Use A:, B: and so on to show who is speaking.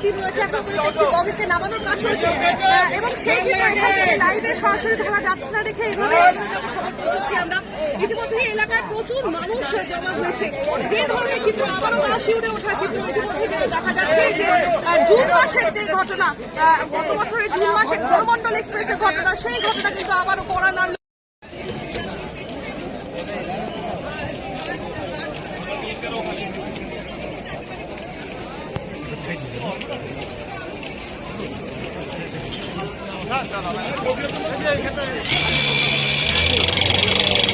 A: Team রয়েছে, এখন একটি বগিকে নামানোর কাজ চলছে এবং সেই চিত্র লাইভে সরাসরি দেখা যাচ্ছে না দেখে এইভাবে খবর পৌঁছচ্ছি আমরা। ইতিমধ্যে এলাকায় প্রচুর মানুষ জমা হয়েছে। যে ধরনের চিত্র আবারও গা শিউরে ওঠা চিত্র ইতিমধ্যে দেখা যাচ্ছে যে জুন মাসের যে ঘটনা, গত বছরের জুন মাসে করমণ্ডল এক্সপ্রেসের ঘটনা, সেই ঘটনা কিন্তু আবারও কড়া নাড়ল।
B: No.